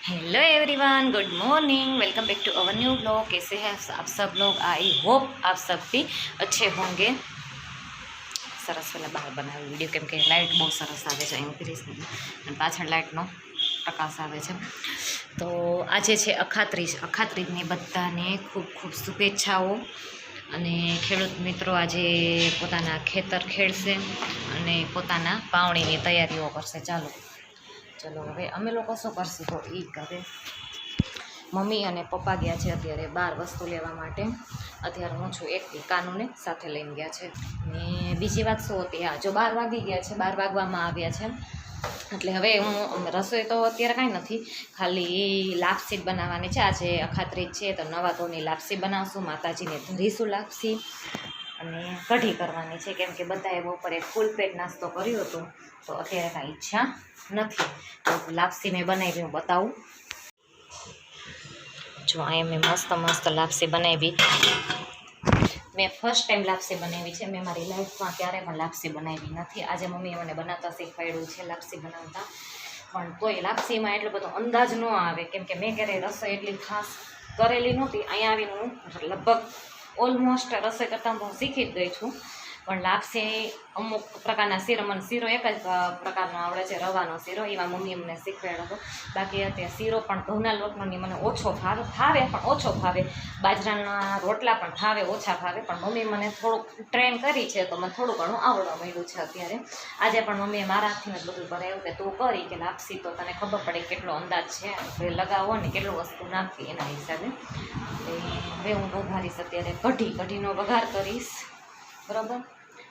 Hello everyone, good morning. Welcome back to our new blog. कैसे हैं आप सब लोग? आई होप आप सब भी अच्छे होंगे। સરસ પેલા બહાર બનાવી વિડીયો, કેમ કે લાઇટ બહુ સરસ આવે છે. અહીં ઊભી રહીશ અને પાછળ લાઇટનો પ્રકાશ આવે છે. તો આજે છે અખાત્રીજની બધાને ખૂબ ખૂબ શુભેચ્છાઓ. અને ખેડૂત મિત્રો આજે પોતાના ખેતર ખેડશે અને પોતાના પાવણીની તૈયારીઓ કરશે. ચલો હવે અમે લોકો શું કરશું તો એ કરે. મમ્મી અને પપ્પા ગયા છે અત્યારે બહાર વસ્તુ લેવા માટે. અત્યારે હું છું એકલી, કાનુને સાથે લઈને ગયા છે. ને બીજી વાત શું હતી, જો 12 વાગી ગયા છે, 12 વાગવામાં આવ્યા છે. એટલે હવે હું રસોઈ તો અત્યારે કાંઈ નથી, ખાલી લાપસી જ બનાવવાની છે. આજે અખાત્રીજ છે તો નવા ધોની લાપસી બનાવશું, માતાજીને ધરીશું લાપસી. અને કઢી કરવાની છે, કેમ કે બધાએ બપોરે ફૂલ પેટ નાસ્તો કર્યો હતો તો અત્યારે કાંઈ ઈચ્છા નથી. તો લાપસી મેં બનાવી, હું બતાવું. જો અહીંયા મેં મસ્ત લાપસી બનાવી. મેં ફર્સ્ટ ટાઈમ લાપસી બનાવી છે. મેં મારી લાઈફમાં ક્યારેય પણ લાપસી બનાવી નથી. આજે મમ્મીએ મને બનાવતા શીખવાડ્યું છે લાપસી બનાવતા. પણ તોય લાપસીમાં એટલો બધો અંદાજ ન આવે, કેમ કે મેં ક્યારેય રસોઈ એટલી ખાસ કરેલી નહોતી. અહીંયા આવીને હું લગભગ ઓલમોસ્ટ રસોઈ કરતાં હું શીખી જ ગઈ છું. પણ લાપસી અમુક પ્રકારના શીરો, મને શીરો એક જ પ્રકારનો આવડે છે, રવાનો શીરો. એવા મમ્મીએ મને શીખવાડ્યો હતો. બાકી અત્યારે શીરો પણ ઘઉંના લોટનો મને ઓછો ફાવે પણ ઓછો ફાવે. બાજરાના રોટલા પણ ફાવે, ઓછા ફાવે. પણ મમ્મી મને થોડુંક ટ્રેન કરી છે તો મને થોડું ઘણું આવડવા માંડ્યું છે અત્યારે. આજે પણ મમ્મીએ મારા હાથથી જ બધું કરાવ્યું કે તું કરી, કે લાપસી તો તને ખબર પડે કેટલો અંદાજ છે, લગાવો ને કેટલું વસ્તુ નાખી એના હિસાબે. હવે હું વઘારીશ અત્યારે કઢીનો વઘાર કરીશ, બરાબર.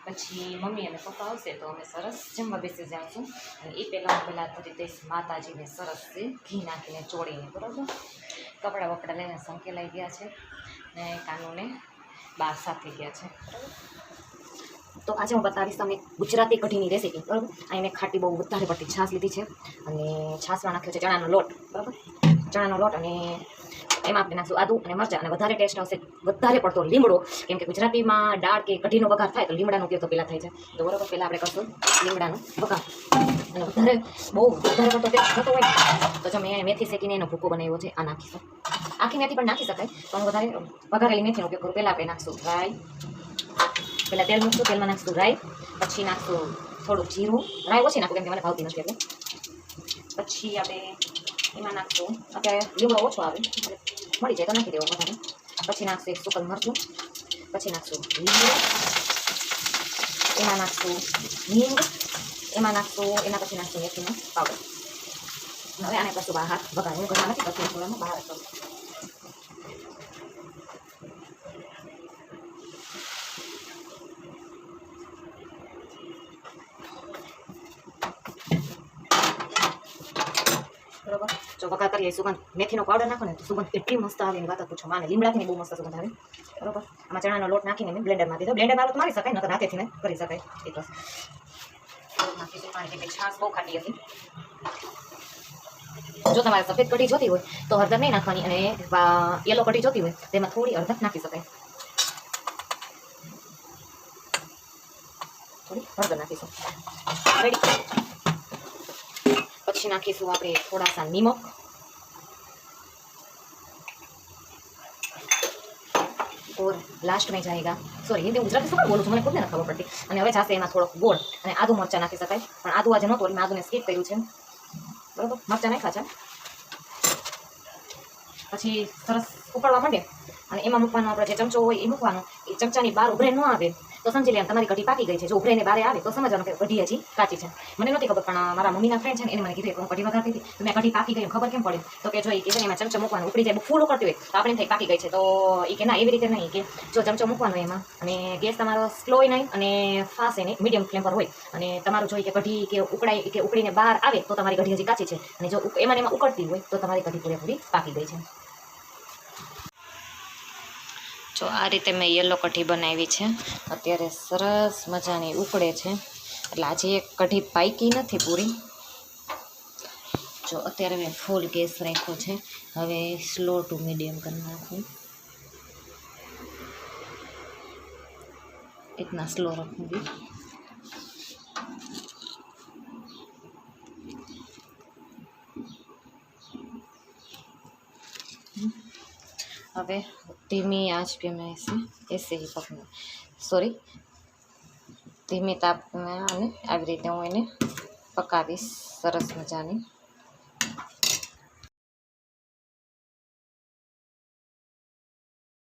પછી મમ્મી અને પપ્પા આવશે તો અમે સરસ જમવા બેસી જાશું. અને એ પહેલાં ધરી દઈશ માતાજીને સરસ ઘી નાખીને ચોળીને, બરાબર. કપડાં વપડા લઈને સંકેલાઈ ગયા છે ને કાનુને બહાર સાથે ગયા છે, બરાબર. તો આજે હું બતાવીશ તમને ગુજરાતી કઢીની રેસીપી, બરાબર. અહીં મેં ખાટી બહુ વધારે પડતી છાશ લીધી છે અને છાશમાં નાખ્યો છે ચણાનો લોટ, બરાબર. ચણાનો લોટ, અને એમાં આપણે નાખશું આદુ અને મરચાં. અને વધારે ટેસ્ટ આવશે વધારે પડતો લીમડો, કેમ કે ગુજરાતીમાં દાળ કે કઢીનો વઘાર થાય તો લીમડાનો ઉપયોગ તો પહેલાં થાય છે. તો બરાબર, પહેલાં આપણે કરશું લીમડાનો વઘાર. અને બહુ વધારે પડતો ટેસ્ટ થતો હોય તો જો મેં મેથી શેકીને એનો ભૂકો બનાવ્યો છે, આ નાખીશું. આખી મેથી પણ નાખી શકાય, પણ વધારે વઘારેલી મેથીનો ઉપયોગ કરું. પહેલાં આપણે નાખશું રાઈ. પહેલાં તેલ મૂકશું, તેલમાં નાખશું રાઈ. પછી નાખશું થોડુંક જીરું. રાઈ ઓછી નાખું કેમ કે મને ભાવતી નથી એટલે. પછી આપણે એમાં નાખશું, અત્યારે લીમડો ઓછો આવે, મળી જાય તો નાખી દેવો વધારે. પછી નાખશું સૂકલ મરચું. પછી નાખશું લીમડો. એમાં નાખશું હિંગ. એના પછી નાખશું મેથીનો પાવડર. હવે આને કરશું બહાર વઘાર. હું ઘરમાં નથી કરતી, થોડામાં બહાર કરું. બરોબર. જો વઘાર કરીએ, સુગંધ મેથીનો પાવડર નાખો ને તો સુગંધ એટલી મસ્ત આવે, એની વાત પૂછો માને. લીમડાથી બહુ મસ્ત સુગંધ આવે, બરોબર. આમાં ચણાનો લોટ નાખીને મેં બ્લેન્ડરમાં દીધો. બ્લેન્ડરમાં તો મારી શકાય, નકર હાથેથી કરી શકાય. એ તો નાખીશું પાણી, કે છાશ બહુ ખાટી હતી. જો તમારે સફેદ કઢી જોતી હોય તો હળદર નહીં નાખવાની, અને યલો કઢી જોતી હોય તેમાં થોડી હળદર નાખી શકાય. થોડી હળદર નાખીશું, રેડી. પછી નાખીશું આપણે થોડા સા નિમક. और लास्ट में जाएगा, सॉरी हिंदी गुजराती શું બોલું છું મને ખુદ ને ખબર પડતી. અને હવે જાશે એમાં થોડોક ગોળ અને આદુ મરચાં નાખી શકાય, પણ આદુ આજે નહોતું એટલે મેં આદુને સ્કીપ કર્યું છે, બરાબર. મરચાં નાખ્યા છે. પછી સરસ ઉકળવા માંડે અને એમાં મૂકવાનો આપણે જે ચમચો હોય એ મૂકવાનો. એ ચમચાની બહાર ઉભરે ન આવે તો સમજી લે તમારી કઢી પાકી ગઈ છે. જો ઉભરેને બહાર આવે તો સમજવાનું કે કઢી હજી કાચી છે. મને નથી ખબર, પણ મારા મમ્મીના ફ્રેન્ડ છે ને એને મને કીધું કે હું કઢી વઘારતી હતી તો મેં કઢી પાકી ગઈ ખબર કેમ પડે, તો કે જો એ કે એમાં ચમચો મૂકવાનો, ઉકળી જાય, ફૂલ ઉકળતી હોય તો આપણે થઈ પાકી ગઈ છે. તો એ કે ના, એવી રીતે નહીં, કે જો ચમચો મૂકવાનો એમાં, અને ગેસ તમારો સ્લો નહીં અને ફાસ્ટ નહીં, મીડિયમ ફ્લેમ પર હોય. અને તમારું જોઈએ કે કઢી કે ઉકળાય કે ઉકળીને બહાર આવે તો તમારી કઢી હજી કાચી છે, અને જો એમાં ઉકળતી હોય તો તમારી કઢી પૂરેપૂરી પાકી ગઈ છે. જો આ રીતે મેં યલો કઢી બનાવી છે. અત્યારે સરસ મજાની ઉકળે છે, એટલે આજે એક કઢી પાકી નથી પૂરી. જો અત્યારે મેં ફૂલ ગેસ રાખ્યો છે, હવે સ્લો ટુ મીડિયમ કરી નાખું. इतना स्लो रखूँगी. હવે ધીમી આંચ पे मैं ऐसे ही पकना सॉरी ધીમી તાપ અને આવી રીતે હું એને પકાવીશ સરસ મજાની।